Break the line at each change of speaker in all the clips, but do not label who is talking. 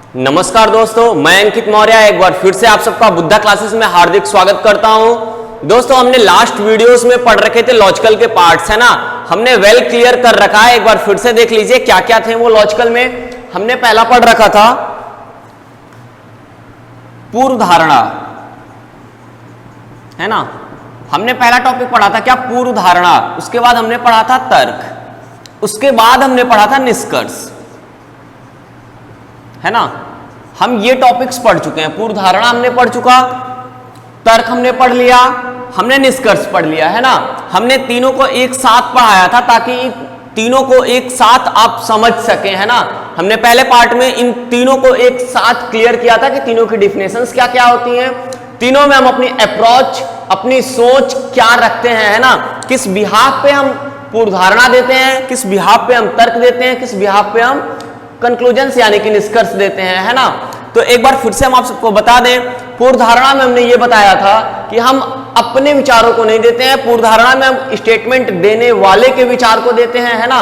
नमस्कार दोस्तों, मैं अंकित मौर्य एक बार फिर से आप सबका बुद्धा क्लासेस में हार्दिक स्वागत करता हूं। दोस्तों, हमने लास्ट वीडियोस में पढ़ रखे थे लॉजिकल के पार्ट्स, है ना। हमने वेल क्लियर कर रखा है, एक बार फिर से देख लीजिए क्या क्या थे वो लॉजिकल में। हमने पहला पढ़ रखा था पूर्व धारणा, है ना। हमने पहला टॉपिक पढ़ा था क्या, पूर्व धारणा। उसके बाद हमने पढ़ा था तर्क, उसके बाद हमने पढ़ा था निष्कर्ष, है ना। हम ये टॉपिक्स पढ़ चुके हैं। पूर्व धारणा हमने पढ़ चुका, तर्क हमने पढ़ लिया, हमने निष्कर्ष पढ़ लिया, है ना। हमने तीनों को एक साथ पढ़ाया था ताकि तीनों को एक साथ आप समझ सकें, है ना। हमने पहले पार्ट में इन तीनों को एक साथ क्लियर किया था कि तीनों की डिफिनेशंस क्या क्या होती हैं, तीनों में हम अपनी अप्रोच, अपनी सोच क्या रखते हैं, है ना। किस बिहाफ पे हम पूर्व धारणा देते हैं, किस बिहाफ पे हम तर्क देते हैं, किस बिहाफ पे हम कंक्लूजन यानी कि निष्कर्ष देते हैं, है ना। तो एक बार फिर से हम आप सबको बता दें, पूर्व धारणा में हमने ये बताया था कि हम अपने विचारों को नहीं देते हैं, पूर्व धारणा में हम स्टेटमेंट देने वाले के विचार को देते हैं, है ना।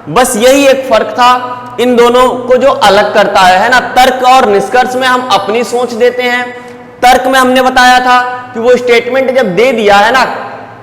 बस यही एक फर्क था इन दोनों को जो अलग करता है ना। तर्क और निष्कर्ष में हम अपनी सोच देते हैं। तर्क में हमने बताया था कि वो स्टेटमेंट जब दे दिया है ना,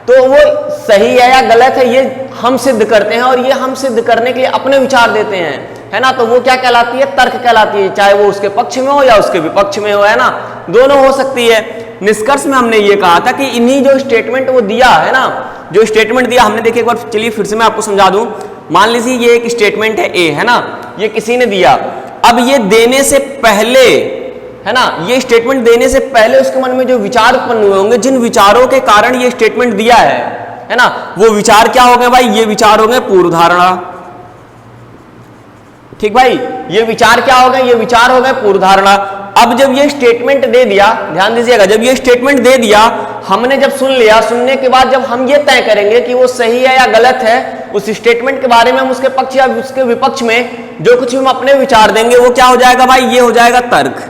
तो वो सही है या गलत है ये हम सिद्ध करते हैं, और ये हम सिद्ध करने के लिए अपने विचार देते हैं, है ना। तो वो क्या कहलाती है, तर्क कहलाती है, चाहे वो उसके पक्ष में हो या उसके विपक्ष में हो, है ना, दोनों हो सकती है। निष्कर्ष में हमने ये कहा था कि इन्हीं जो स्टेटमेंट वो दिया है ना, जो स्टेटमेंट दिया हमने, देखिए एक बार चलिए फिर से मैं आपको समझा दूं। मान लीजिए ये एक स्टेटमेंट है ए, है ना, ये किसी ने दिया। अब ये देने से पहले, है ना, ये स्टेटमेंट देने से पहले उसके मन में जो विचार उत्पन्न हुए होंगे, जिन विचारों के कारण ये स्टेटमेंट दिया है ना, वो विचार क्या हो गए भाई, ये विचार हो गए पूर्व धारणा। ठीक भाई, ये विचार क्या हो गए, ये विचार हो गए पूर्व धारणा। अब जब ये स्टेटमेंट दे दिया, ध्यान दीजिएगा, जब ये स्टेटमेंट दे दिया, हमने जब सुन लिया, सुनने के बाद जब हम ये तय करेंगे कि वो सही है या गलत है, उस स्टेटमेंट के बारे में हम उसके पक्ष या उसके विपक्ष में जो कुछ हम अपने विचार देंगे, वो क्या हो जाएगा भाई, ये हो जाएगा तर्क।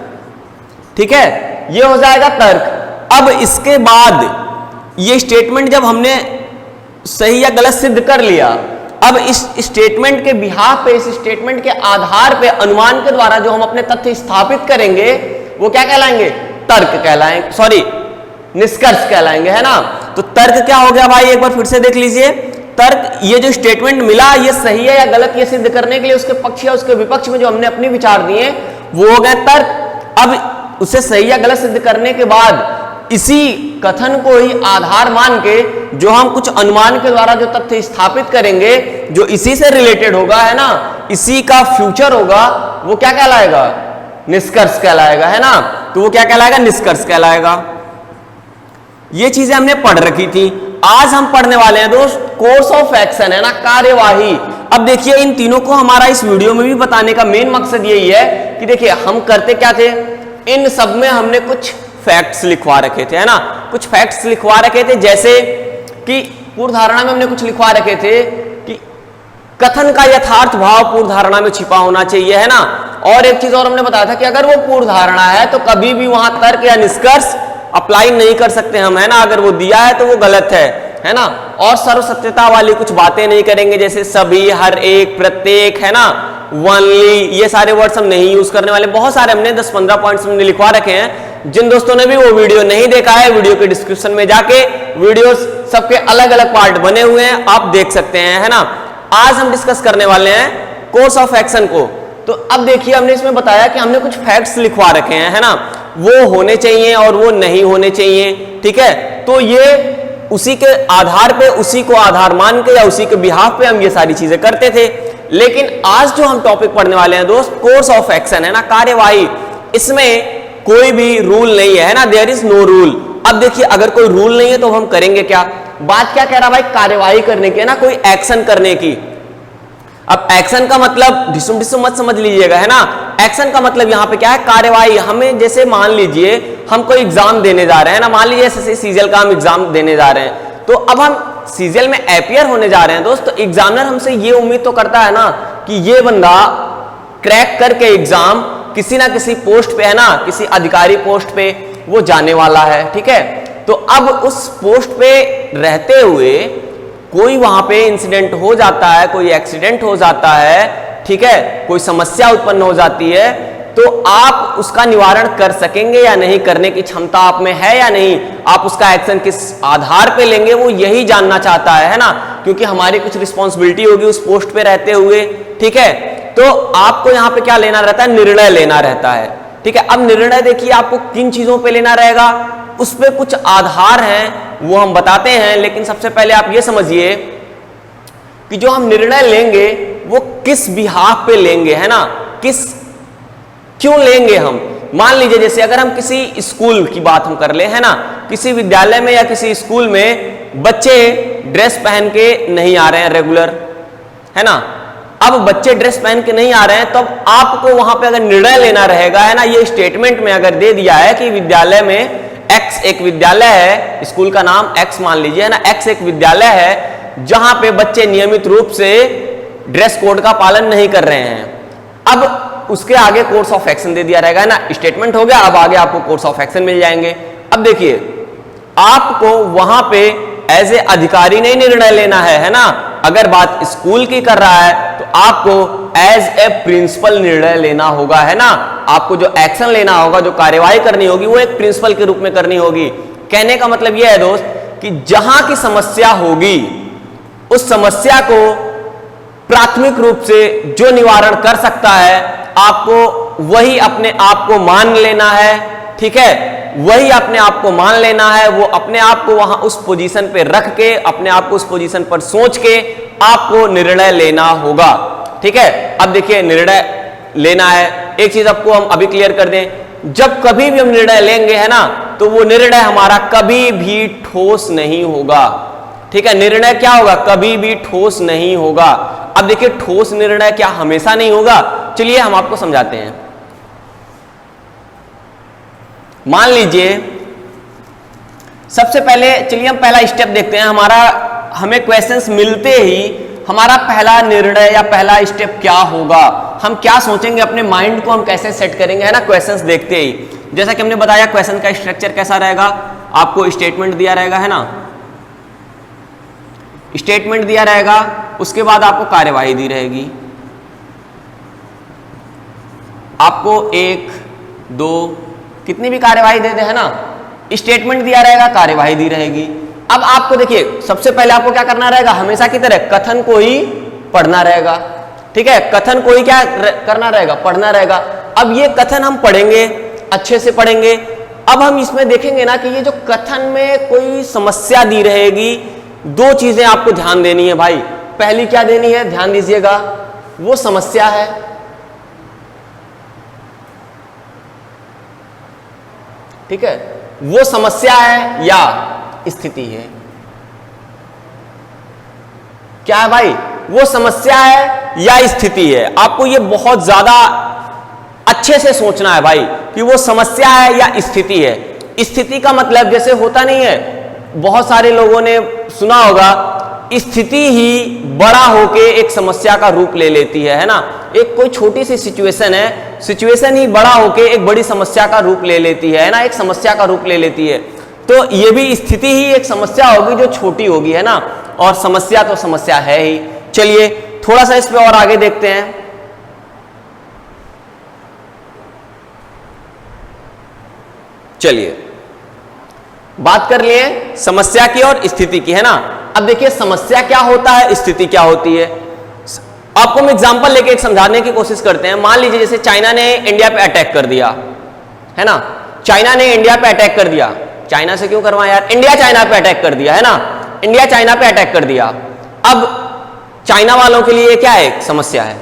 ठीक है, ये हो जाएगा तर्क। अब इसके बाद ये स्टेटमेंट जब हमने सही या गलत सिद्ध कर लिया, अब इस स्टेटमेंट के बिहाफ पे, इस स्टेटमेंट के आधार पे, अनुमान के द्वारा जो हम अपने तथ्य स्थापित करेंगे, वो क्या कहलाएंगे, तर्क कहलाएंगे, सॉरी निष्कर्ष कहलाएंगे, है ना। तो तर्क क्या हो गया भाई, एक बार फिर से देख लीजिए। तर्क, ये जो स्टेटमेंट मिला, ये सही है या गलत, ये सिद्ध करने के लिए उसके पक्ष या उसके विपक्ष में जो हमने अपने विचार दिए, वो हो गए तर्क। अब उसे सही या गलत सिद्ध करने के बाद इसी कथन को ही आधार मान के जो हम कुछ अनुमान के द्वारा जो तथ्य स्थापित करेंगे, जो इसी से रिलेटेड होगा, है ना, इसी का फ्यूचर होगा, वो क्या कहलाएगा, निष्कर्ष कहलाएगा, है ना। तो वो क्या कहलाएगा, निष्कर्ष कहलाएगा। ये चीजें हमने पढ़ रखी थी। आज हम पढ़ने वाले हैं दोस्त कोर्स ऑफ एक्शन, है ना, कार्यवाही। अब देखिए, इन तीनों को हमारा इस वीडियो में भी बताने का मेन मकसद यही है कि देखिए हम करते क्या थे, इन सब में हमने कुछ फैक्ट्स लिखवा रखे थे, है ना, कुछ फैक्ट्स लिखवा रखे थे। जैसे कि पूर्व धारणा में हमने कुछ लिखवा रखे थे कि कथन का यथार्थ भाव पूर्व धारणा में छिपा होना चाहिए, है ना। और एक चीज और हमने बताया था कि अगर वो पूर्व धारणा है तो कभी भी वहां तर्क या निष्कर्ष अप्लाई नहीं कर सकते हम, है ना। अगर वो दिया है तो वो गलत है ना। और सर्वसत्यता वाली कुछ बातें नहीं करेंगे, जैसे सभी, हर एक, प्रत्येक, है ना, वनली, ये सारे वर्ड्स हम नहीं यूज करने वाले। बहुत सारे हमने 10-15 पॉइंट्स हमने लिखवा रखे हैं। जिन दोस्तों ने भी वो वीडियो नहीं देखा है, वीडियो के डिस्क्रिप्शन में जाके वीडियोस सबके अलग अलग पार्ट बने हुए हैं, आप देख सकते हैं, है ना। आज हम डिस्कस करने वाले हैं कोर्स ऑफ एक्शन को। तो अब देखिए, हमने इसमें बताया कि हमने कुछ फैक्ट्स लिखवा रखे हैं, है ना, वो होने चाहिए और वो नहीं होने चाहिए। ठीक है, तो ये उसी के आधार पे, उसी को आधार मान के या उसी के बिहाफ पे हम ये सारी चीजें करते थे। लेकिन आज जो हम टॉपिक पढ़ने वाले हैं दोस्त, कोर्स ऑफ एक्शन, है ना, कार्यवाही। इसमें कोई भी रूल नहीं है ना, देयर इज नो रूल। अब देखिए, अगर कोई रूल नहीं है तो हम करेंगे क्या, बात क्या कह रहा भाई, कार्यवाही करने की, है ना, कोई एक्शन करने की। अब एक्शन का मतलब ढिसुम ढिसुम मत समझ लीजिएगा, है ना। एक्शन का मतलब यहाँ पे क्या है, कार्यवाही। हमें जैसे मान लीजिए हम कोई एग्जाम देने जा रहे हैं ना, मान लीजिए जैसे सीजीएल का हम एग्जाम देने जा रहे हैं, तो अब हम सीजीएल में अपियर होने जा रहे हैं दोस्त। तो एग्जामिनर हमसे ये उम्मीद तो करता है ना कि ये बंदा क्रैक करके एग्जाम किसी ना किसी पोस्ट पे, है ना, किसी अधिकारी पोस्ट पे वो जाने वाला है। ठीक है, तो अब उस पोस्ट पे रहते हुए कोई वहां पे इंसिडेंट हो जाता है, कोई एक्सीडेंट हो जाता है, ठीक है, कोई समस्या उत्पन्न हो जाती है, तो आप उसका निवारण कर सकेंगे या नहीं, करने की क्षमता आप में है या नहीं, आप उसका एक्शन किस आधार पे लेंगे, वो यही जानना चाहता है ना, क्योंकि हमारी कुछ रिस्पॉन्सिबिलिटी होगी उस पोस्ट पे रहते हुए। ठीक है, तो आपको यहां पे क्या लेना रहता है, निर्णय लेना रहता है। ठीक है, अब निर्णय देखिए आपको किन चीजों पे लेना रहेगा, उस पे कुछ आधार हैं वो हम बताते हैं, लेकिन सबसे पहले आप ये समझिए कि जो हम निर्णय लेंगे वो किस बिहाफ पे लेंगे, है ना, क्यों लेंगे हम। मान लीजिए जैसे अगर हम किसी स्कूल की बात हम कर ले, है ना, किसी विद्यालय में या किसी स्कूल में बच्चे ड्रेस पहन के नहीं आ रहे हैं रेगुलर, है ना, अब बच्चे ड्रेस पहन के नहीं आ रहे हैं, तब आपको वहां पे अगर निर्णय लेना रहेगा, है ना, ये स्टेटमेंट में अगर दे दिया है कि विद्यालय में एक्स एक विद्यालय है, स्कूल का नाम एक्स मान लीजिए, है ना, एक्स एक विद्यालय है जहां पे बच्चे नियमित रूप से ड्रेस कोड का पालन नहीं कर रहे हैं। अब उसके आगे कोर्स ऑफ एक्शन दे दिया रहेगा, है ना, स्टेटमेंट हो गया, अब आगे आपको कोर्स ऑफ एक्शन मिल जाएंगे। अब देखिए आपको वहां पे एज ए अधिकारी नहीं निर्णय लेना है ना, अगर बात स्कूल की कर रहा है तो आपको एज ए प्रिंसिपल निर्णय लेना होगा, है ना, आपको जो एक्शन लेना होगा, जो कार्यवाही करनी होगी वो एक प्रिंसिपल के रूप में करनी होगी। कहने का मतलब यह है दोस्त कि जहां की समस्या होगी उस समस्या को प्राथमिक रूप से जो निवारण कर सकता है आपको वही अपने आप को मान लेना है। ठीक है, वही अपने आप को मान लेना है, वो अपने आप को वहां उस पोजीशन पे रख के, अपने आप को उस पोजीशन पर सोच के आपको निर्णय लेना होगा। ठीक है, अब देखिए निर्णय लेना है, एक चीज आपको हम अभी क्लियर कर दें, जब कभी भी हम निर्णय लेंगे, है ना, तो वो निर्णय हमारा कभी भी ठोस नहीं होगा। ठीक है, निर्णय क्या होगा, कभी भी ठोस नहीं होगा। अब देखिए ठोस निर्णय क्या हमेशा नहीं होगा, चलिए हम आपको समझाते हैं। मान लीजिए सबसे पहले चलिए हम पहला स्टेप देखते हैं, हमें क्वेश्चंस मिलते ही हमारा पहला निर्णय या पहला स्टेप क्या होगा, हम क्या सोचेंगे, अपने माइंड को हम कैसे सेट करेंगे, है ना, क्वेश्चंस देखते ही। जैसा कि हमने बताया क्वेश्चन का स्ट्रक्चर कैसा रहेगा, आपको स्टेटमेंट दिया रहेगा, है ना, स्टेटमेंट दिया रहेगा, उसके बाद आपको कार्यवाही दी रहेगी, आपको 1 2 कितनी भी कार्यवाही दे दे, है ना, स्टेटमेंट दिया रहेगा, कार्यवाही दी रहेगी। अब आपको देखिए सबसे पहले आपको क्या करना रहेगा, हमेशा की तरह कथन को ही पढ़ना रहेगा। ठीक है, कथन को ही क्या करना रहेगा, पढ़ना रहेगा। अब ये कथन हम पढ़ेंगे, अच्छे से पढ़ेंगे। अब हम इसमें देखेंगे ना कि ये जो कथन में कोई समस्या दी रहेगी, दो चीजें आपको ध्यान देनी है भाई। पहली क्या देनी है, ध्यान दीजिएगा, वो समस्या है, ठीक है, वो समस्या है या स्थिति है। क्या है भाई, वो समस्या है या स्थिति है। आपको ये बहुत ज्यादा अच्छे से सोचना है भाई कि वो समस्या है या स्थिति है। स्थिति का मतलब जैसे होता नहीं है, बहुत सारे लोगों ने सुना होगा, स्थिति ही बड़ा होके एक समस्या का रूप ले लेती है ना। एक कोई छोटी सी सिचुएशन है, सिचुएशन ही बड़ा होके एक बड़ी समस्या का रूप ले लेती है ना, एक समस्या का रूप ले लेती है। तो ये भी स्थिति ही एक समस्या होगी जो छोटी होगी, है ना, और समस्या तो समस्या है ही। चलिए थोड़ा सा इस पे और आगे देखते हैं। चलिए बात कर लिए समस्या की और स्थिति की, है ना। अब देखिए समस्या क्या होता है, स्थिति क्या होती है। आपको हम एग्जांपल लेके एक समझाने की कोशिश करते हैं। मान लीजिए जैसे चाइना ने इंडिया पे अटैक कर दिया, है ना, चाइना ने इंडिया पे अटैक कर दिया। चाइना से क्यों करवाया यार, इंडिया चाइना पे अटैक कर दिया, है ना, इंडिया चाइना पे अटैक कर दिया। अब चाइना वालों के लिए क्या है, एक समस्या है,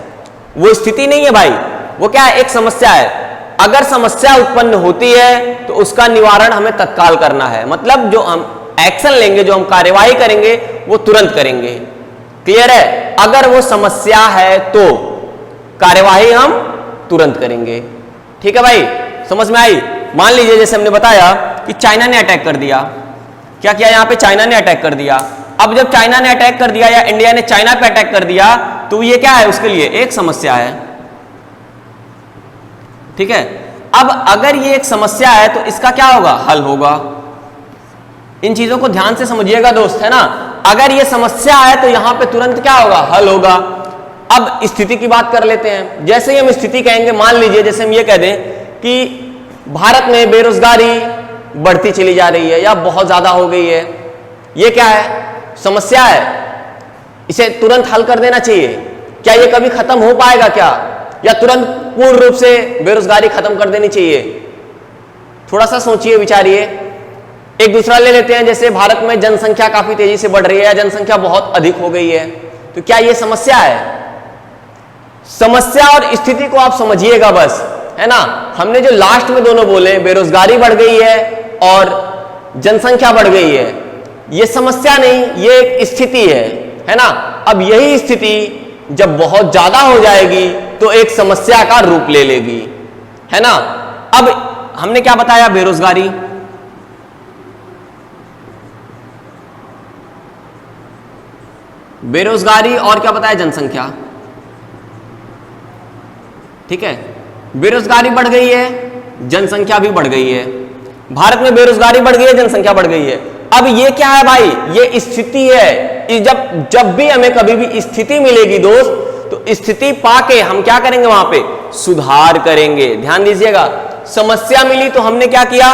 वो स्थिति नहीं है भाई, वो क्या है, एक समस्या है। अगर समस्या उत्पन्न होती है तो उसका निवारण हमें तत्काल करना है, मतलब जो हम एक्शन लेंगे, जो हम कार्यवाही करेंगे वो तुरंत करेंगे। क्लियर है, अगर वो समस्या है तो कार्यवाही हम तुरंत करेंगे। ठीक है भाई, समझ में आई। मान लीजिए जैसे हमने बताया कि चाइना ने अटैक कर दिया, क्या किया यहां पे, चाइना ने अटैक कर दिया। अब जब चाइना ने अटैक कर दिया या इंडिया ने चाइना पे अटैक कर दिया तो ये क्या है, उसके लिए एक समस्या है। ठीक है, अब अगर ये एक समस्या है तो इसका क्या होगा, हल होगा। इन चीजों को ध्यान से समझिएगा दोस्त, है ना। अगर ये समस्या है तो यहां पे तुरंत क्या होगा, हल होगा। अब स्थिति की बात कर लेते हैं। जैसे ही हम स्थिति कहेंगे, मान लीजिए जैसे हम ये कह दें कि भारत में बेरोजगारी बढ़ती चली जा रही है या बहुत ज्यादा हो गई है, ये क्या है? समस्या है, इसे तुरंत हल कर देना चाहिए। क्या ये कभी खत्म हो पाएगा क्या, या तुरंत पूर्ण रूप से बेरोजगारी खत्म कर देनी चाहिए? थोड़ा सा सोचिए, विचारिए। एक दूसरा ले लेते हैं, जैसे भारत में जनसंख्या काफी तेजी से बढ़ रही है या जनसंख्या बहुत अधिक हो गई है, तो क्या ये समस्या है? समस्या और स्थिति को आप समझिएगा बस, है ना। हमने जो लास्ट में दोनों बोले, बेरोजगारी बढ़ गई है और जनसंख्या बढ़ गई है, ये समस्या नहीं, ये एक स्थिति है ना। अब यही स्थिति जब बहुत ज्यादा हो जाएगी तो एक समस्या का रूप ले लेगी, है ना। अब हमने क्या बताया? बेरोजगारी, बेरोजगारी और क्या बताया? जनसंख्या, ठीक है। बेरोजगारी बढ़ गई है, जनसंख्या भी बढ़ गई है। भारत में बेरोजगारी बढ़ गई है, जनसंख्या बढ़ गई है। अब ये क्या है भाई? ये स्थिति है। जब भी हमें कभी भी स्थिति मिलेगी दोस्त, तो स्थिति पाके हम क्या करेंगे? वहां पे सुधार करेंगे। ध्यान दीजिएगा, समस्या मिली तो हमने क्या किया?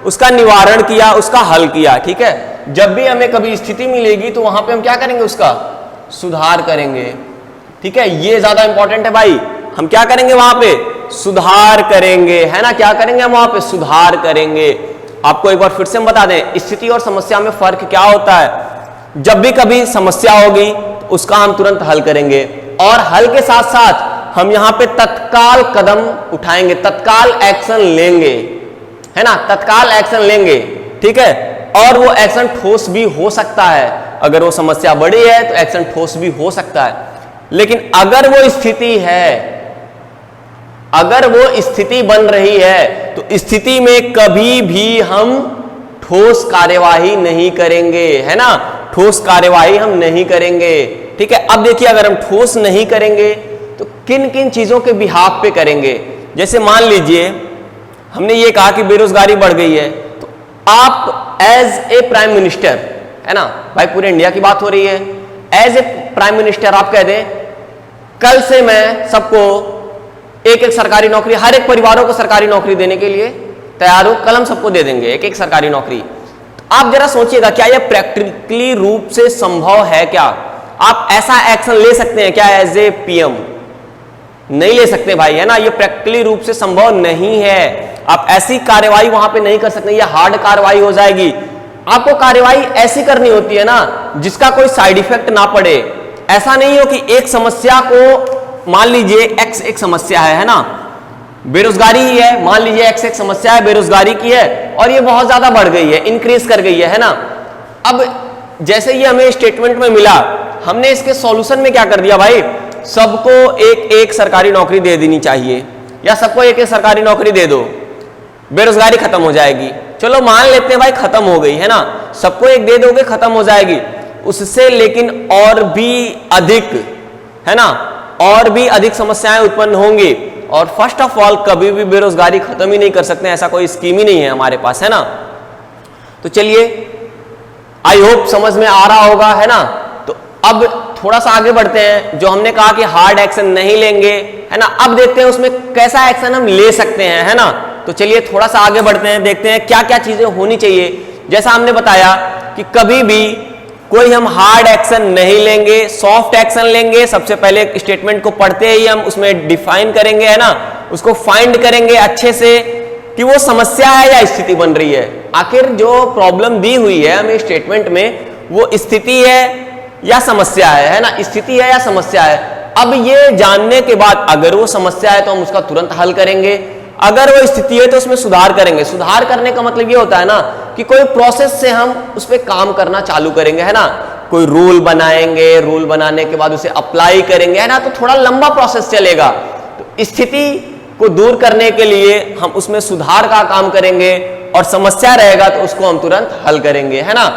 उसका निवारण किया, उसका हल किया, ठीक है। जब भी हमें कभी स्थिति मिलेगी तो वहां पे हम क्या करेंगे? उसका सुधार करेंगे, ठीक है। ये ज्यादा इंपॉर्टेंट है भाई। हम क्या करेंगे? वहां पे सुधार करेंगे, है ना। क्या करेंगे? हम वहां पे सुधार करेंगे। आपको एक बार फिर से हम बता दें, स्थिति और समस्या में फर्क क्या होता है। जब भी कभी समस्या होगी तो उसका हम तुरंत हल करेंगे, और हल के साथ साथ हम यहां पे तत्काल कदम उठाएंगे, तत्काल एक्शन लेंगे, है ना। तत्काल एक्शन लेंगे, ठीक है। और वो एक्शन ठोस भी हो सकता है। अगर वो समस्या बड़ी है तो एक्शन ठोस भी हो सकता है। लेकिन अगर वो स्थिति है, अगर वो स्थिति बन रही है, तो स्थिति में कभी भी हम ठोस कार्यवाही नहीं करेंगे, है ना। ठोस कार्यवाही हम नहीं करेंगे, ठीक है। अब देखिए, अगर हम ठोस नहीं करेंगे तो किन किन चीजों के बिहाफ पे करेंगे। जैसे मान लीजिए हमने ये कहा कि बेरोजगारी बढ़ गई है, तो आप एज ए प्राइम मिनिस्टर, है ना भाई, पूरे इंडिया की बात हो रही है, एज ए प्राइम मिनिस्टर आप कह दें कल से मैं सबको एक एक सरकारी नौकरी, हर एक परिवारों को सरकारी नौकरी देने के लिए तैयार हूं, कल हम सबको दे देंगे एक एक सरकारी नौकरी। आप जरा सोचिएगा, क्या यह प्रैक्टिकली रूप से संभव है? क्या आप ऐसा एक्शन ले सकते हैं क्या एज ए पीएम? नहीं ले सकते भाई, है ना। ये प्रैक्टिकली रूप से संभव नहीं है। आप ऐसी कार्रवाई वहां पे नहीं कर सकते, ये हार्ड कार्रवाई हो जाएगी। आपको कार्रवाई ऐसी करनी होती है ना जिसका कोई साइड इफेक्ट ना पड़े। ऐसा नहीं हो कि एक समस्या को, मान लीजिए एक्स एक समस्या है ना, बेरोजगारी ही है, मान लीजिए एक्स एक समस्या है, बेरोजगारी की है, और ये बहुत ज्यादा बढ़ गई है, इंक्रीज कर गई है ना। अब जैसे ये हमें स्टेटमेंट में मिला, हमने इसके सॉल्यूशन में क्या कर दिया भाई? सबको एक एक सरकारी नौकरी दे देनी चाहिए, या सबको एक एक सरकारी नौकरी दे दो, बेरोजगारी खत्म हो जाएगी। चलो मान लेते हैं भाई खत्म हो गई, है ना, सबको एक दे दोगे खत्म हो जाएगी। उससे लेकिन और भी अधिक, है ना, और भी अधिक समस्याएं उत्पन्न होंगी। और फर्स्ट ऑफ ऑल, कभी भी बेरोजगारी खत्म ही नहीं कर सकते, ऐसा कोई स्कीम ही नहीं है हमारे पास, है ना। तो चलिए, आई होप समझ में आ रहा होगा, है ना। तो अब थोड़ा सा आगे बढ़ते हैं। जो हमने कहा कि हार्ड एक्शन नहीं लेंगे, है ना, अब देखते हैं उसमें कैसा एक्शन हम ले सकते हैं, है ना। तो चलिए थोड़ा सा आगे बढ़ते हैं, देखते हैं क्या क्या चीजें होनी चाहिए। जैसा हमने बताया कि कभी भी कोई हम हार्ड एक्शन नहीं लेंगे, सॉफ्ट एक्शन लेंगे। सबसे पहले स्टेटमेंट को पढ़ते ही हम उसमें डिफाइन करेंगे, है ना, उसको फाइंड करेंगे अच्छे से कि वो समस्या है या स्थिति बन रही है। आखिर जो प्रॉब्लम दी हुई है हमें स्टेटमेंट में, वो स्थिति है या समस्या है ना, स्थिति है या समस्या है। अब ये जानने के बाद अगर वो समस्या है तो हम उसका तुरंत हल करेंगे, अगर वो स्थिति है तो उसमें सुधार करेंगे। सुधार करने का मतलब ये होता है ना कि कोई प्रोसेस से हम उस पर काम करना चालू करेंगे, है ना। कोई रूल बनाएंगे, रूल बनाने के बाद उसे अप्लाई करेंगे, है ना, तो थोड़ा लंबा प्रोसेस चलेगा। तो स्थिति को दूर करने के लिए हम उसमें सुधार का काम करेंगे, और समस्या रहेगा तो उसको हम तुरंत हल करेंगे, है ना।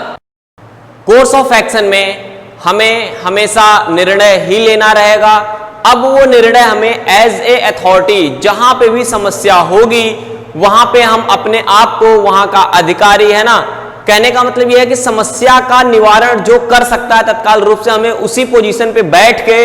कोर्स ऑफ एक्शन में हमें हमेशा निर्णय ही लेना रहेगा। अब वो निर्णय हमें एज ए अथॉरिटी, जहां पे भी समस्या होगी वहां पे हम अपने आप को वहां का अधिकारी, है ना, कहने का मतलब यह है कि समस्या का निवारण जो कर सकता है तत्काल रूप से हमें उसी पोजीशन पे बैठ के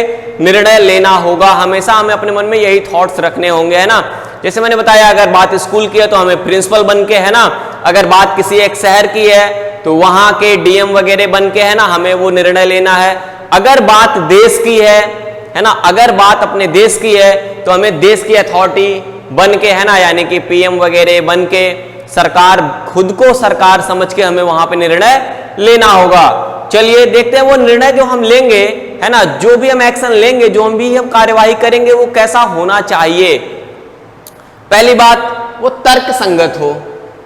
निर्णय लेना होगा। हमेशा हमें अपने मन में यही थॉट्स रखने होंगे, है ना। जैसे मैंने बताया, अगर बात स्कूल की है तो हमें प्रिंसिपल बन के, है ना, अगर बात किसी एक शहर की है तो वहां के डीएम वगैरह बन के, है ना, हमें वो निर्णय लेना है। अगर बात देश की है ना, अगर बात अपने देश की है तो हमें देश की अथॉरिटी बन के, है ना, यानी कि पीएम वगैरह बन के सरकार, खुद को सरकार समझ के हमें वहां पे निर्णय लेना होगा। चलिए देखते हैं वो निर्णय जो हम लेंगे, है ना, जो भी हम एक्शन लेंगे, जो हम कार्यवाही करेंगे, वो कैसा होना चाहिए। पहली बात, वो तर्क संगत हो।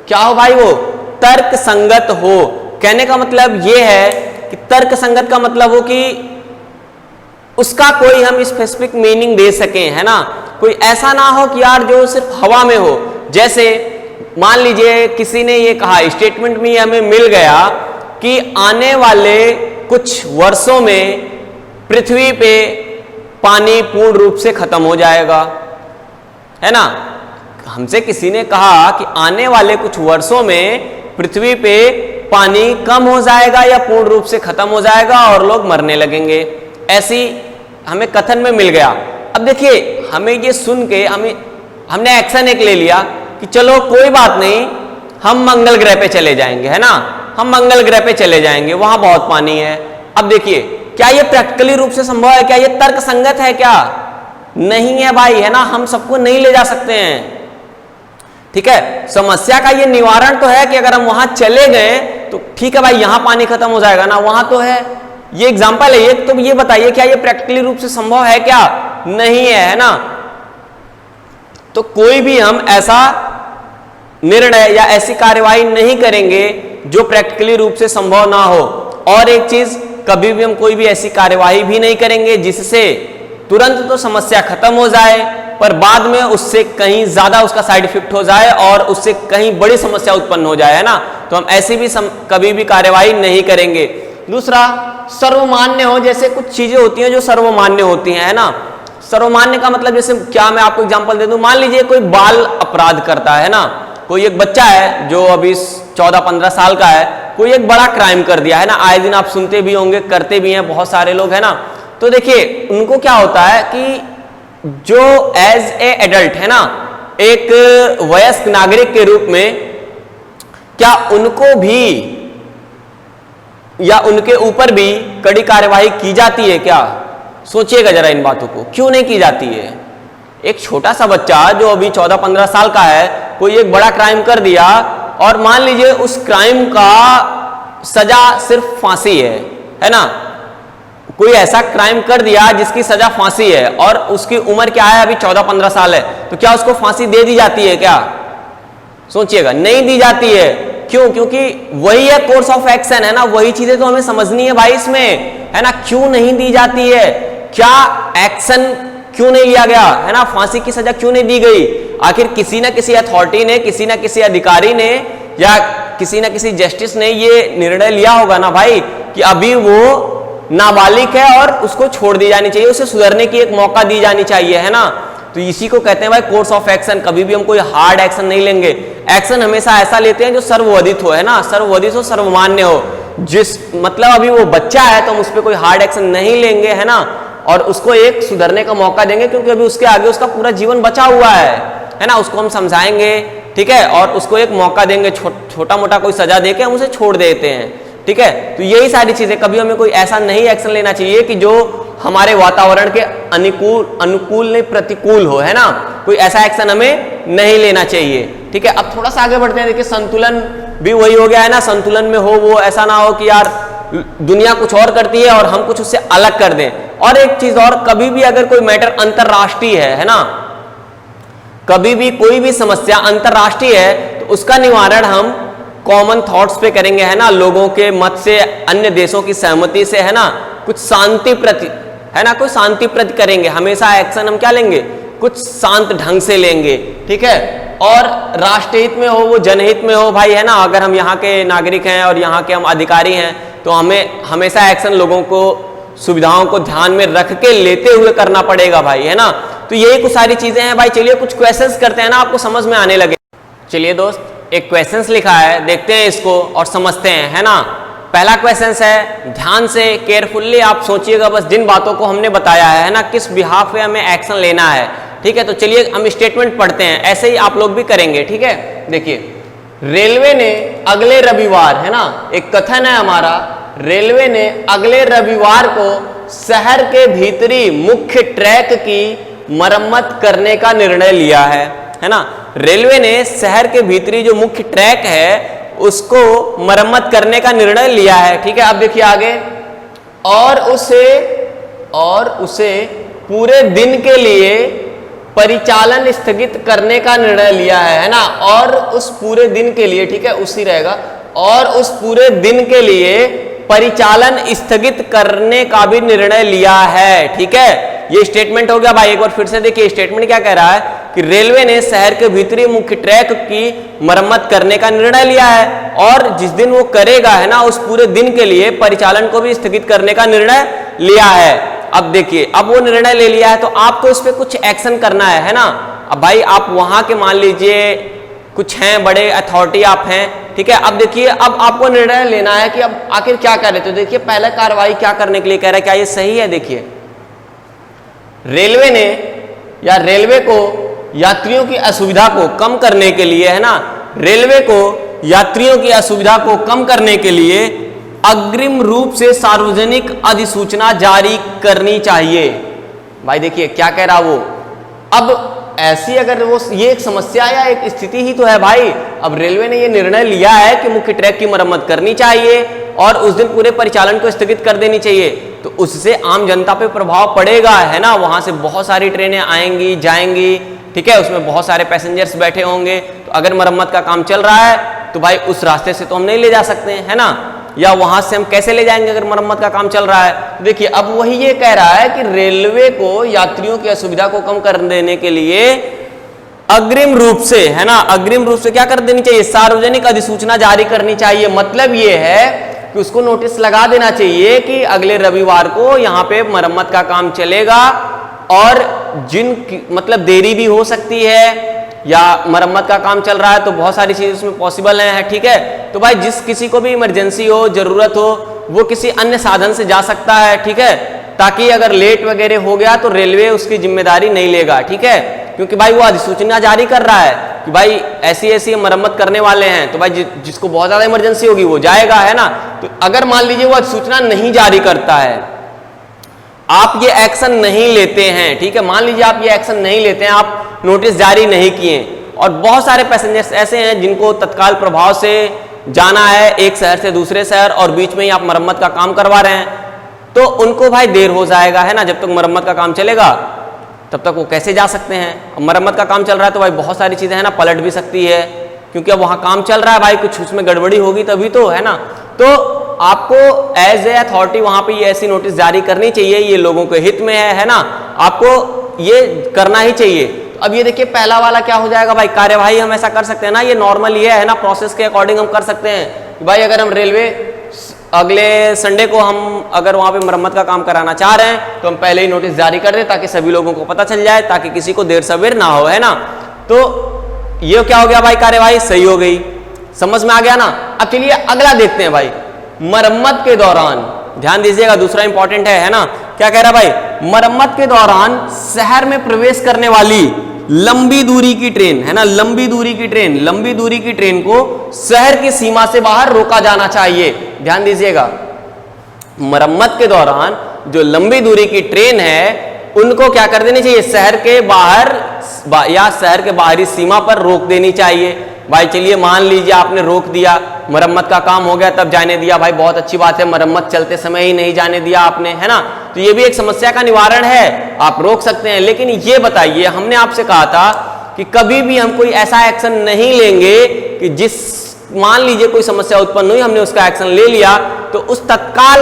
क्या हो भाई? वो तर्क संगत हो। कहने का मतलब ये है कि तर्क संगत का मतलब हो कि उसका कोई हम स्पेसिफिक मीनिंग दे सकें, है ना। कोई ऐसा ना हो कि यार जो सिर्फ हवा में हो। जैसे मान लीजिए किसी ने ये कहा, स्टेटमेंट में हमें मिल गया कि आने वाले कुछ वर्षों में पृथ्वी पे पानी पूर्ण रूप से खत्म हो जाएगा, है ना। हमसे किसी ने कहा कि आने वाले कुछ वर्षों में पृथ्वी पे पानी कम हो जाएगा या पूर्ण रूप से खत्म हो जाएगा और लोग मरने लगेंगे, ऐसी हमें कथन में मिल गया। अब देखिए, हमें ये सुन के हमने एक्शन एक ले लिया कि चलो कोई बात नहीं, हम मंगल ग्रह पे चले जाएंगे, है ना, हम मंगल ग्रह पे चले जाएंगे, वहां बहुत पानी है। अब देखिए, क्या ये प्रैक्टिकली रूप से संभव है? क्या ये तर्क संगत है? क्या नहीं है भाई, है ना। हम सबको नहीं ले जा सकते हैं, ठीक है। समस्या का ये निवारण तो है कि अगर हम वहां चले गए तो ठीक है भाई, यहां पानी खत्म हो जाएगा ना, वहां तो है। ये एग्जांपल है ये, तो ये बताइए क्या ये प्रैक्टिकली रूप से संभव है? क्या नहीं है ना। तो कोई भी हम ऐसा निर्णय या ऐसी कार्यवाही नहीं करेंगे जो प्रैक्टिकली रूप से संभव ना हो। और एक चीज, कभी भी हम कोई भी ऐसी कार्यवाही भी नहीं करेंगे जिससे तुरंत तो समस्या खत्म हो जाए, पर बाद में उससे कहीं ज्यादा उसका साइड इफेक्ट हो जाए और उससे कहीं बड़ी समस्या उत्पन्न हो जाए, है ना। तो हम ऐसी भी कभी भी कार्यवाही नहीं करेंगे। दूसरा, सर्वमान्य हो। जैसे कुछ चीजें होती हैं जो सर्वमान्य होती हैं, है ना। सर्वमान्य का मतलब, जैसे क्या मैं आपको एग्जांपल दे दूं, मान लीजिए कोई बाल अपराध करता है ना, कोई एक बच्चा है जो अभी 14-15 साल का है, कोई एक बड़ा क्राइम कर दिया, है ना। आए दिन आप सुनते भी होंगे, करते भी हैं बहुत सारे लोग, है ना। तो देखिए, उनको क्या होता है कि जो एज ए एडल्ट, है ना, एक वयस्क नागरिक के रूप में, क्या उनको भी या उनके ऊपर भी कड़ी कार्यवाही की जाती है? क्या सोचिएगा जरा इन बातों को, क्यों नहीं की जाती है? एक छोटा सा बच्चा जो अभी 14-15 साल का है, कोई एक बड़ा क्राइम कर दिया और मान लीजिए उस क्राइम का सजा सिर्फ फांसी है ना। कोई ऐसा क्राइम कर दिया जिसकी सजा फांसी है और उसकी उम्र क्या है? अभी 14-15 साल है, तो क्या उसको फांसी दे दी जाती है? क्या सोचिएगा, नहीं दी जाती है। क्यों? क्योंकि वही है कोर्स ऑफ एक्शन, है ना। वही चीजें तो हमें समझनी है भाई इसमें, है ना। क्यों नहीं दी जाती है? क्या एक्शन क्यों नहीं लिया गया, है ना। फांसी की सजा क्यों नहीं दी गई? आखिर किसी ना किसी अथॉरिटी ने, किसी ना किसी अधिकारी ने या किसी ना किसी जस्टिस ने ये निर्णय लिया होगा ना भाई कि अभी वो नाबालिग है और उसको छोड़ दी जानी चाहिए, उसे सुधरने की एक मौका दी जानी चाहिए, है ना। तो इसी को कहते हैं भाई कोर्स ऑफ एक्शन। कभी भी हम कोई हार्ड एक्शन नहीं लेंगे। एक्शन हमेशा ऐसा लेते हैं जो सर्वविदित हो, है ना, सर्वविदित हो, सर्वमान्य हो। जिस मतलब अभी वो बच्चा है तो हम उस पर कोई हार्ड एक्शन नहीं लेंगे, है ना, और उसको एक सुधरने का मौका देंगे, क्योंकि अभी उसके आगे उसका पूरा जीवन बचा हुआ है ना। उसको हम समझाएंगे, ठीक है, और उसको एक मौका देंगे, छोटा मोटा कोई सजा देके हम उसे छोड़ देते हैं, ठीक है। तो यही सारी चीजें, कभी हमें कोई ऐसा नहीं एक्शन लेना चाहिए कि जो हमारे वातावरण के अनुकूल नहीं, प्रतिकूल हो, है ना। कोई ऐसा एक्शन हमें नहीं लेना चाहिए, ठीक है। अब थोड़ा सा आगे बढ़ते हैं। देखिए, संतुलन भी वही हो गया, है ना। संतुलन में हो, वो ऐसा ना हो कि यार दुनिया कुछ और करती है और हम कुछ उससे अलग कर दें। और एक चीज और, कभी भी अगर कोई मैटर अंतरराष्ट्रीय है ना, कभी भी कोई भी समस्या अंतरराष्ट्रीय है तो उसका निवारण हम कॉमन थॉट्स पे करेंगे, है ना। लोगों के मत से, अन्य देशों की सहमति से, है ना, कुछ शांति प्रति, है ना, कुछ शांति प्रति करेंगे। हमेशा एक्शन हम क्या लेंगे? कुछ शांत ढंग से लेंगे, ठीक है। और राष्ट्रहित में हो, वो जनहित में हो भाई, है ना। अगर हम यहाँ के नागरिक हैं और यहाँ के हम अधिकारी हैं तो हमें हमेशा एक्शन लोगों को, सुविधाओं को ध्यान में रख के लेते हुए करना पड़ेगा भाई, है ना। तो यही कुछ सारी चीजें हैं भाई। चलिए कुछ क्वेश्चंस करते हैं ना, आपको समझ में आने लगे। चलिए दोस्त, एक क्वेश्चंस लिखा है, देखते हैं इसको और समझते हैं, है ना। पहला क्वेश्चंस है, ध्यान से केयरफुल्ली आप सोचिएगा बस जिन बातों को हमने बताया है ना, किस बिहाफ पे हमें एक्शन लेना है, ठीक है। तो चलिए हम स्टेटमेंट पढ़ते हैं, ऐसे ही आप लोग भी करेंगे, ठीक है। देखिए, रेलवे ने अगले रविवार, है ना, एक कथन है हमारा, रेलवे ने अगले रविवार को शहर के भीतरी मुख्य ट्रैक की मरम्मत करने का निर्णय लिया है ना। रेलवे ने शहर के भीतरी जो मुख्य ट्रैक है उसको मरम्मत करने का निर्णय लिया है, ठीक है। अब देखिए आगे, और उसे पूरे दिन के लिए परिचालन स्थगित करने का निर्णय लिया है ना। और उस पूरे दिन के लिए, ठीक है, उसी रहेगा, और उस पूरे दिन के लिए परिचालन स्थगित करने का भी निर्णय लिया है, ठीक है। ये स्टेटमेंट हो गया भाई। एक बार फिर से देखिए स्टेटमेंट क्या कह रहा है कि रेलवे ने शहर के भीतरी मुख्य ट्रैक की मरम्मत करने का निर्णय लिया है और जिस दिन वो करेगा, है ना, उस पूरे दिन के लिए परिचालन को भी स्थगित करने का निर्णय लिया है। अब देखिए, अब वो निर्णय ले लिया है तो आपको इस पे कुछ एक्शन करना है ना। अब भाई आप वहां के मान लीजिए कुछ हैं, बड़े अथॉरिटी आप हैं, ठीक है। अब देखिए, अब आपको निर्णय लेना है कि अब आखिर क्या करें। तो देखिए पहला कार्रवाई क्या करने के लिए कह रहा है, क्या ये सही है। देखिए, रेलवे ने या रेलवे को यात्रियों की असुविधा को कम करने के लिए, है ना, रेलवे को यात्रियों की असुविधा को कम करने के लिए अग्रिम रूप से सार्वजनिक अधिसूचना जारी करनी चाहिए। भाई देखिए क्या कह रहा वो, अब ऐसी अगर वो ये एक समस्या या एक स्थिति ही तो है भाई। अब रेलवे ने ये निर्णय लिया है कि मुख्य ट्रैक की मरम्मत करनी चाहिए और उस दिन पूरे परिचालन को स्थगित कर देनी चाहिए, तो उससे आम जनता पे प्रभाव पड़ेगा, है ना। वहां से बहुत सारी ट्रेनें आएंगी जाएंगी, ठीक है, उसमें बहुत सारे पैसेंजर्स बैठे होंगे। तो अगर मरम्मत का काम चल रहा है तो भाई उस रास्ते से तो हम नहीं ले जा सकते, है ना, या वहां से हम कैसे ले जाएंगे अगर मरम्मत का काम चल रहा है। देखिए अब वही ये कह रहा है कि रेलवे को यात्रियों की असुविधा को कम कर देने के लिए अग्रिम रूप से, है ना, अग्रिम रूप से क्या कर देनी चाहिए, सार्वजनिक अधिसूचना जारी करनी चाहिए। मतलब ये है कि उसको नोटिस लगा देना चाहिए कि अगले रविवार को यहाँ पे मरम्मत का काम चलेगा और जिन मतलब देरी भी हो सकती है या मरम्मत का काम चल रहा है तो बहुत सारी चीजें उसमें पॉसिबल है, ठीक है। तो भाई जिस किसी को भी इमरजेंसी हो, जरूरत हो, वो किसी अन्य साधन से जा सकता है, ठीक है, ताकि अगर लेट वगैरह हो गया तो रेलवे उसकी जिम्मेदारी नहीं लेगा, ठीक है, क्योंकि भाई वो अधिसूचना जारी कर रहा है कि भाई ऐसी ऐसी मरम्मत करने वाले हैं, तो भाई जिसको बहुत ज्यादा इमरजेंसी होगी वो जाएगा, है ना। तो अगर मान लीजिए वो अधिसूचना नहीं जारी करता है, आप ये एक्शन नहीं लेते हैं, ठीक है, मान लीजिए आप ये एक्शन नहीं लेते हैं, आप नोटिस जारी नहीं किए और बहुत सारे पैसेंजर्स ऐसे हैं जिनको तत्काल प्रभाव से जाना है एक शहर से दूसरे शहर और बीच में ही आप मरम्मत का काम करवा रहे हैं, तो उनको भाई देर हो जाएगा, है ना। जब तक मरम्मत का काम चलेगा तब तक वो कैसे जा सकते हैं। अब मरम्मत का काम चल रहा है तो भाई बहुत सारी चीजें, है ना, पलट भी सकती है, क्योंकि अब वहां काम चल रहा है भाई, कुछ उसमें गड़बड़ी होगी तभी तो, है ना। तो आपको एज ए अथॉरिटी वहां पे ये ऐसी नोटिस जारी करनी चाहिए, ये लोगों के हित में है ना, आपको ये करना ही चाहिए। तो अब ये देखिए पहला वाला क्या हो जाएगा भाई, कार्यवाही हम ऐसा कर सकते हैं ना, ये नॉर्मल ये है ना, प्रोसेस के अकॉर्डिंग हम कर सकते हैं। भाई अगर हम रेलवे अगले संडे को हम अगर वहां पे मरम्मत का काम कराना चाह रहे हैं तो हम पहले ही नोटिस जारी कर दें ताकि सभी लोगों को पता चल जाए, ताकि किसी को देर सवेर ना हो, है ना। तो ये क्या हो गया भाई, कार्यवाही सही हो गई, समझ में आ गया ना। अब चलिए अगला देखते हैं भाई, मरम्मत के दौरान ध्यान दीजिएगा, दूसरा इंपॉर्टेंट है ना। क्या कह रहा है भाई, मरम्मत के दौरान शहर में प्रवेश करने वाली लंबी दूरी की ट्रेन, है ना, लंबी दूरी की ट्रेन को शहर की सीमा से बाहर रोका जाना चाहिए। ध्यान दीजिएगा, मरम्मत के दौरान जो लंबी दूरी की ट्रेन है उनको क्या कर देनी चाहिए, शहर के बाहर या शहर के बाहरी सीमा पर रोक देनी चाहिए। भाई चलिए मान लीजिए आपने रोक दिया, मरम्मत का काम हो गया तब जाने दिया, भाई बहुत अच्छी बात है, मरम्मत चलते समय ही नहीं जाने दिया आपने, है ना। तो ये भी एक समस्या का निवारण है, आप रोक सकते हैं। लेकिन ये बताइए, हमने आपसे कहा था कि कभी भी हम कोई ऐसा एक्शन नहीं लेंगे कि जिस मान लीजिए कोई समस्या उत्पन्न हुई, हमने उसका एक्शन ले लिया तो उस तत्काल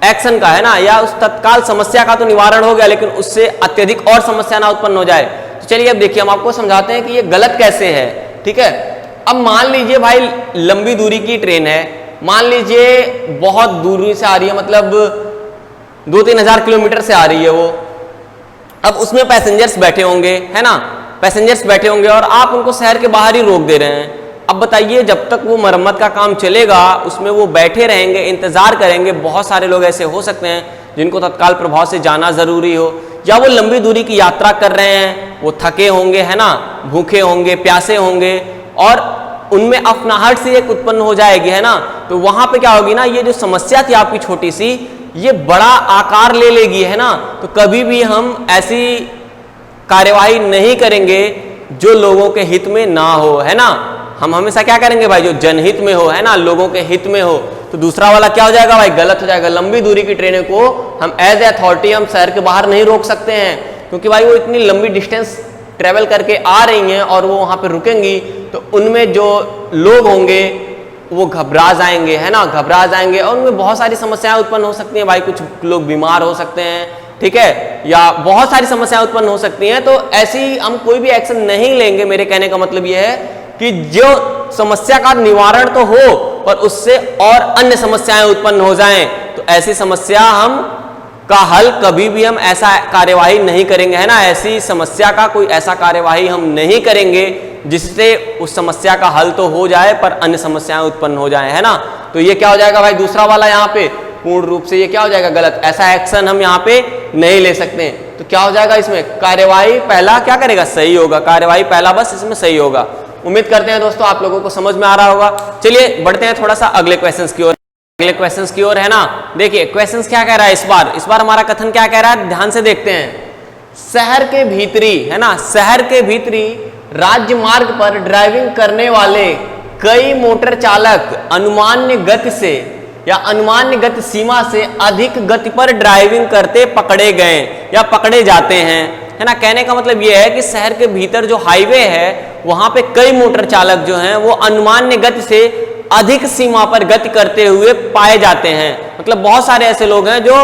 एक्शन का, है ना, या उस तत्काल समस्या का तो निवारण हो गया, लेकिन उससे अत्यधिक और समस्या ना उत्पन्न हो जाए। तो चलिए अब देखिए हम आपको समझाते हैं कि ये गलत कैसे है, ठीक है। अब मान लीजिए भाई लंबी दूरी की ट्रेन है, मान लीजिए बहुत दूरी से आ रही है, मतलब 2-3 हजार किलोमीटर से आ रही है वो। अब उसमें पैसेंजर्स बैठे होंगे, है ना, पैसेंजर्स बैठे होंगे और आप उनको शहर के बाहर ही रोक दे रहे हैं। अब बताइए जब तक वो मरम्मत का काम चलेगा उसमें वो बैठे रहेंगे, इंतजार करेंगे। बहुत सारे लोग ऐसे हो सकते हैं जिनको तत्काल प्रभाव से जाना जरूरी हो, या वो लंबी दूरी की यात्रा कर रहे हैं, वो थके होंगे, है ना, भूखे होंगे, प्यासे होंगे, और उनमें अफनाहट सी एक उत्पन्न हो जाएगी, है ना। तो वहां पे क्या होगी ना, ये जो समस्या थी आपकी छोटी सी, ये बड़ा आकार ले लेगी, है ना। तो कभी भी हम ऐसी कार्यवाही नहीं करेंगे जो लोगों के हित में ना हो, है ना। हम हमेशा क्या करेंगे भाई, जो जनहित में हो, है ना, लोगों के हित में हो। तो दूसरा वाला क्या हो जाएगा भाई, गलत हो जाएगा। लंबी दूरी की ट्रेनें को हम एज ए अथॉरिटी हम शहर के बाहर नहीं रोक सकते हैं, क्योंकि भाई वो इतनी लंबी डिस्टेंस ट्रेवल करके आ रही हैं और वो वहां पे रुकेंगी, तो उनमें जो लोग होंगे वो घबरा जाएंगे, है ना, घबरा जाएंगे, और उनमें बहुत सारी समस्याएं उत्पन्न हो सकती हैं भाई। कुछ लोग बीमार हो सकते हैं, ठीक है, या बहुत सारी समस्याएं उत्पन्न हो सकती हैं। तो ऐसी हम कोई भी एक्शन नहीं लेंगे। मेरे कहने का मतलब यह है कि जो समस्या का निवारण तो हो पर उससे और अन्य समस्याएं उत्पन्न हो जाएं, तो ऐसी समस्या हम का हल कभी भी हम ऐसा कार्यवाही नहीं करेंगे, है ना। ऐसी समस्या का कोई ऐसा कार्यवाही हम नहीं करेंगे जिससे उस समस्या का हल तो हो जाए पर अन्य समस्याएं उत्पन्न हो जाएं, है ना। तो ये क्या हो जाएगा भाई, दूसरा वाला यहाँ पे पूर्ण रूप से ये क्या हो जाएगा, गलत। ऐसा एक्शन हम यहाँ पे नहीं ले सकते। तो क्या हो जाएगा इसमें, कार्यवाही पहला क्या करेगा, सही होगा। कार्यवाही पहला बस इसमें सही होगा। उम्मीद करते हैं दोस्तों आप लोगों को समझ में आ रहा होगा। चलिए बढ़ते हैं थोड़ा सा अगले क्वेश्चंस की ओर। अगले क्वेश्चंस की ओर, है ना। देखिए क्वेश्चंस क्या कह रहा है इस बार हमारा कथन क्या कह रहा है, ध्यान से देखते हैं। शहर के भीतरी, है ना, शहर के भीतरी राज्य मार्ग पर ड्राइविंग करने वाले कई मोटर चालक अनुमान्य गति से या अनुमान्य गति सीमा से अधिक गति पर ड्राइविंग करते पकड़े गए या पकड़े जाते हैं, है ना। कहने का मतलब यह है कि शहर के भीतर जो हाईवे है वहां पे कई मोटर चालक जो हैं वो अनुमान्य गति से अधिक सीमा पर गति करते हुए पाए जाते हैं। मतलब बहुत सारे ऐसे लोग हैं जो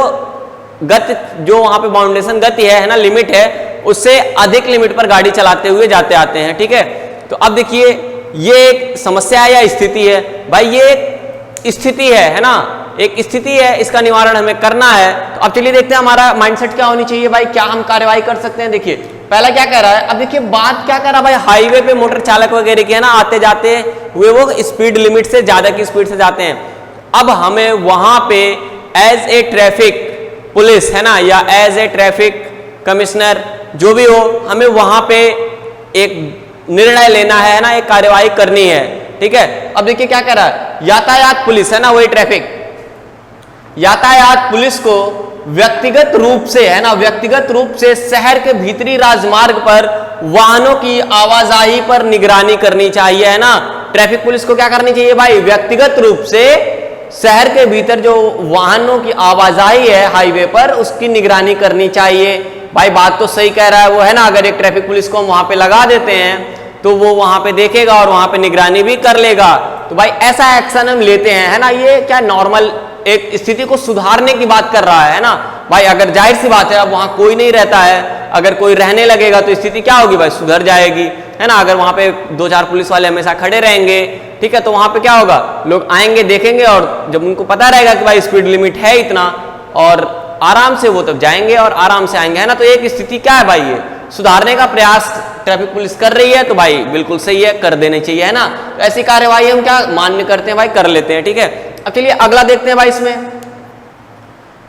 गति, जो वहां पे बाउंडेशन गति है ना, लिमिट है, उससे अधिक लिमिट पर गाड़ी चलाते हुए जाते आते हैं, ठीक है। तो अब देखिए ये एक समस्या है या स्थिति है भाई, ये एक स्थिति है ना, एक स्थिति है, इसका निवारण हमें करना है। तो अब चलिए देखते हैं हमारा माइंडसेट क्या होनी चाहिए भाई, क्या हम कार्रवाई कर सकते हैं। देखिए पहला क्या कह रहा है, अब देखिए बात क्या कर रहा है भाई, हाईवे पे मोटर चालक वगैरह की, है ना, आते जाते हुए वो स्पीड लिमिट से ज्यादा की स्पीड से जाते हैं। अब हमें वहां पे एज ए ट्रैफिक पुलिस, है ना, या एज ए ट्रैफिक कमिश्नर जो भी हो, हमें वहां पे एक निर्णय लेना है ना, एक कार्यवाही करनी है, ठीक है। अब देखिए क्या कह रहा है, यातायात पुलिस, है ना, वही ट्रैफिक, यातायात पुलिस को व्यक्तिगत रूप से, है ना, व्यक्तिगत रूप से शहर के भीतरी राजमार्ग पर वाहनों की आवाजाही पर निगरानी करनी चाहिए, है ना। ट्रैफिक पुलिस को क्या करनी चाहिए भाई, व्यक्तिगत रूप से शहर के भीतर जो वाहनों की आवाजाही है हाईवे पर उसकी निगरानी करनी चाहिए। भाई बात तो सही कह रहा है वो, है ना। अगर एक ट्रैफिक पुलिस को हम वहां पे लगा देते हैं तो वो वहां पे देखेगा और वहां पे निगरानी भी कर लेगा। तो भाई ऐसा एक्शन हम लेते हैं, है ना। ये क्या नॉर्मल एक स्थिति को सुधारने की बात कर रहा है ना भाई। अगर जाहिर सी बात है अब वहां कोई नहीं रहता है, अगर कोई रहने लगेगा तो स्थिति क्या होगी भाई, सुधर जाएगी, है ना। अगर वहां पे 2-4 पुलिस वाले हमेशा खड़े रहेंगे, ठीक है, तो वहां पे क्या होगा, लोग आएंगे देखेंगे, और जब उनको पता रहेगा कि भाई स्पीड लिमिट है इतना, और आराम से वो तब जाएंगे और आराम से आएंगे, है ना। तो एक स्थिति क्या है भाई, ये सुधारने का प्रयास ट्रैफिक पुलिस कर रही है, तो भाई बिल्कुल सही है, कर देने चाहिए, है ना। तो ऐसी कार्यवाही हम क्या मान्य करते हैं भाई, कर लेते हैं, ठीक है। अब चलिए अगला देखते हैं भाई, इसमें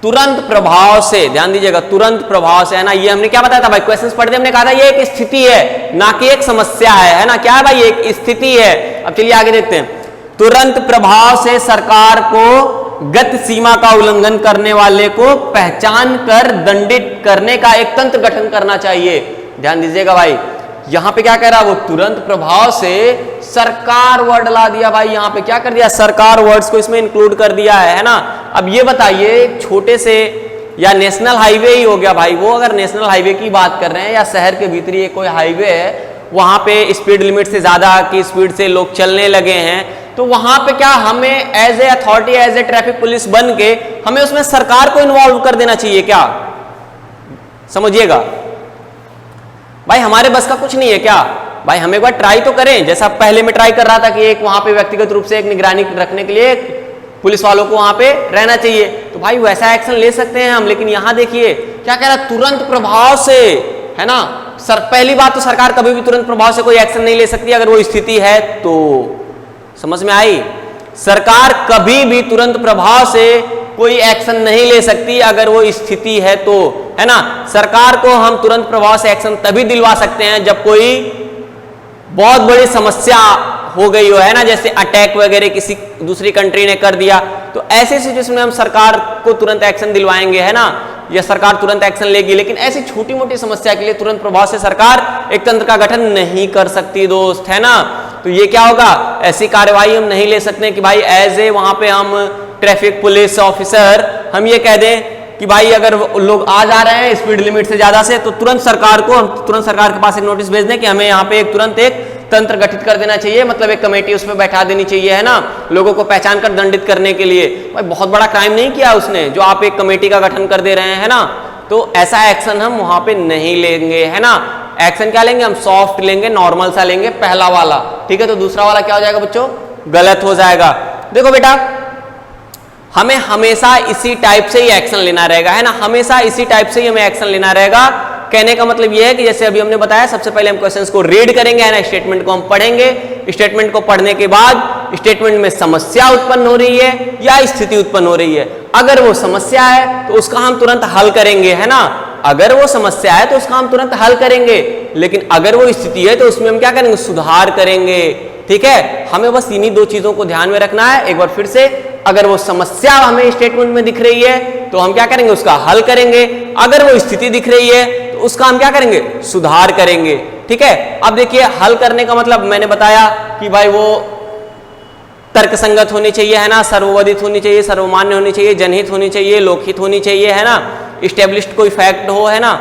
तुरंत प्रभाव से, ध्यान दीजिएगा, तुरंत प्रभाव से, है ना। ये हमने क्या बताया था भाई, क्वेश्चंस पढ़ते हमने कहा था ये एक स्थिति है ना कि एक समस्या है ना। क्या है भाई, एक स्थिति है। अब चलिए आगे देखते हैं, तुरंत प्रभाव से सरकार को गति सीमा का उल्लंघन करने वाले को पहचान कर दंडित करने का एक तंत्र गठन करना चाहिए। ध्यान दीजिएगा भाई, यहां पे क्या कह रहा है वो, तुरंत प्रभाव से सरकार वर्ड ला दिया भाई, यहां पे क्या कर दिया, सरकार वर्ड्स को इसमें इंक्लूड कर दिया है ना। अब ये बताइए छोटे से या नेशनल हाईवे ही हो गया भाई, वो अगर नेशनल हाईवे की बात कर रहे हैं या शहर के भीतर ये कोई हाईवे है, वहां पे स्पीड लिमिट से ज्यादा की स्पीड से लोग चलने लगे हैं, तो वहां पे क्या हमें as a authority, as a traffic police बन के हमें उसमें सरकार को इन्वॉल्व कर देना चाहिए क्या, समझिएगा भाई। हमारे बस का कुछ नहीं है क्या भाई, हम एक बार ट्राई तो करें, जैसा पहले में ट्राई कर रहा था कि एक वहां पे व्यक्तिगत रूप से एक निगरानी रखने के लिए पुलिस वालों को वहां पे रहना चाहिए, तो भाई वैसा एक्शन ले सकते हैं हम। लेकिन यहां देखिए क्या कह रहा है, तुरंत प्रभाव से, है ना। पहली बात तो सरकार कभी भी तुरंत प्रभाव से कोई एक्शन नहीं ले सकती, अगर वो स्थिति है तो समझ में आई? सरकार कभी भी तुरंत प्रभाव से कोई एक्शन नहीं ले सकती अगर वो स्थिति है तो, है ना। सरकार को हम तुरंत प्रभाव से एक्शन तभी दिलवा सकते हैं जब कोई बहुत बड़ी समस्या हो गई हो, है ना, जैसे अटैक वगैरह किसी दूसरी कंट्री ने कर दिया, तो ऐसे सिचुएशन में हम सरकार को तुरंत एक्शन दिलवाएंगे, है ना, या सरकार तुरंत एक्शन लेगी। लेकिन ऐसी छोटी मोटी समस्या के लिए तुरंत प्रभाव से सरकार एक तंत्र का गठन नहीं कर सकती दोस्त, है ना। तो ये क्या होगा, ऐसी कार्रवाई हम नहीं ले सकते कि भाई एज ए वहां पे हम ट्रैफिक पुलिस ऑफिसर हम ये कह दें कि भाई अगर लोग आ जा रहे हैं स्पीड लिमिट से ज्यादा से, तो तुरंत सरकार के पास एक नोटिस भेज दें कि हमें यहाँ पे तुरंत एक तंत्र गठित कर देना चाहिए, मतलब एक कमेटी उसमें बैठा देनी चाहिए, है ना, लोगों को पहचान कर दंडित करने के लिए। भाई बहुत बड़ा क्राइम नहीं किया उसने जो आप एक कमेटी का गठन कर दे रहे हैं, है ना। तो ऐसा एक्शन हम वहां पे नहीं लेंगे, है ना। एक्शन क्या लेंगे हम, सॉफ्ट लेंगे, नॉर्मल सा लेंगे, पहला वाला, ठीक है। तो दूसरा वाला क्या हो जाएगा बच्चों, गलत हो जाएगा। देखो बेटा, हमें हमेशा इसी टाइप से ही एक्शन लेना रहेगा, है ना, हमेशा इसी टाइप से ही हमें एक्शन लेना रहेगा। कहने का मतलब यह है कि जैसे अभी हमने बताया, सबसे पहले हम क्वेश्चंस को रीड करेंगे, है ना, स्टेटमेंट को हम पढ़ेंगे, स्टेटमेंट को पढ़ने के बाद स्टेटमेंट में समस्या उत्पन्न हो रही है या स्थिति उत्पन्न हो रही है, अगर वो समस्या है तो उसका हम तुरंत हल करेंगे, है ना, अगर वो समस्या है तो उसका हम तुरंत हल करेंगे। लेकिन अगर वो स्थिति है तो उसमें हम क्या करेंगे, सुधार करेंगे, ठीक है। हमें बस इन्हीं दो चीजों को ध्यान में रखना है। एक बार फिर से, अगर वो समस्या हमें स्टेटमेंट में दिख रही है तो हम क्या करेंगे, उसका हल करेंगे। अगर वो स्थिति दिख रही है तो उसका हम क्या करेंगे, सुधार करेंगे, ठीक है। अब देखिए, हल करने का मतलब मैंने बताया कि भाई वो तर्कसंगत होनी चाहिए, है ना, सर्वविदित होनी चाहिए, सर्वमान्य होनी चाहिए, जनहित होनी चाहिए, लोकहित होनी चाहिए, है ना, इस्टेब्लिश्ड कोई फैक्ट हो, है ना।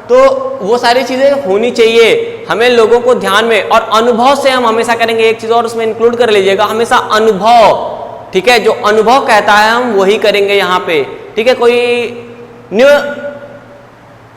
तो वो सारी चीजें होनी चाहिए हमें लोगों को ध्यान में। और अनुभव से हम हमेशा करेंगे, एक चीज और उसमें इंक्लूड कर लीजिएगा, हमेशा अनुभव, ठीक है, जो अनुभव कहता है हम वही करेंगे यहाँ पे, ठीक है। कोई न्यू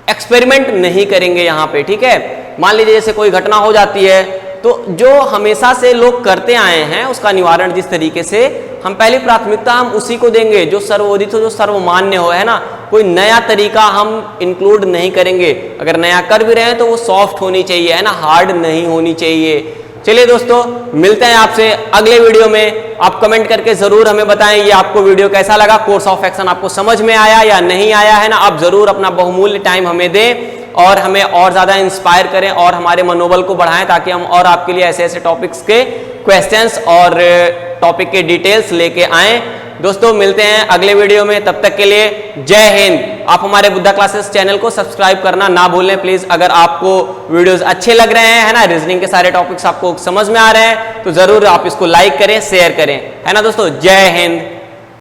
एक्सपेरिमेंट नहीं करेंगे यहाँ पे, ठीक है। मान लीजिए जैसे कोई घटना हो जाती है तो जो हमेशा से लोग करते आए हैं उसका निवारण जिस तरीके से, हम पहली प्राथमिकता हम उसी को देंगे जो सर्वोदित हो, जो सर्वमान्य हो, है ना। कोई नया तरीका हम इंक्लूड नहीं करेंगे। अगर नया कर भी रहे हैं तो वो सॉफ्ट होनी चाहिए, है ना, हार्ड नहीं होनी चाहिए। चलिए दोस्तों, मिलते हैं आपसे अगले वीडियो में। आप कमेंट करके जरूर हमें बताएं ये आपको वीडियो कैसा लगा, कोर्स ऑफ एक्शन आपको समझ में आया या नहीं आया, है ना। आप जरूर अपना बहुमूल्य टाइम हमें दें और हमें और ज्यादा इंस्पायर करें और हमारे मनोबल को बढ़ाएं, ताकि हम और आपके लिए ऐसे ऐसे टॉपिक्स के क्वेश्चंस और टॉपिक के डिटेल्स लेके आएं। दोस्तों, मिलते हैं अगले वीडियो में, तब तक के लिए जय हिंद। आप हमारे बुद्धा क्लासेस चैनल को सब्सक्राइब करना ना भूलें प्लीज। अगर आपको वीडियोस अच्छे लग रहे हैं, है ना, रीजनिंग के सारे टॉपिक्स आपको समझ में आ रहे हैं, तो जरूर आप इसको लाइक करें, शेयर करें, है ना दोस्तों। जय हिंद।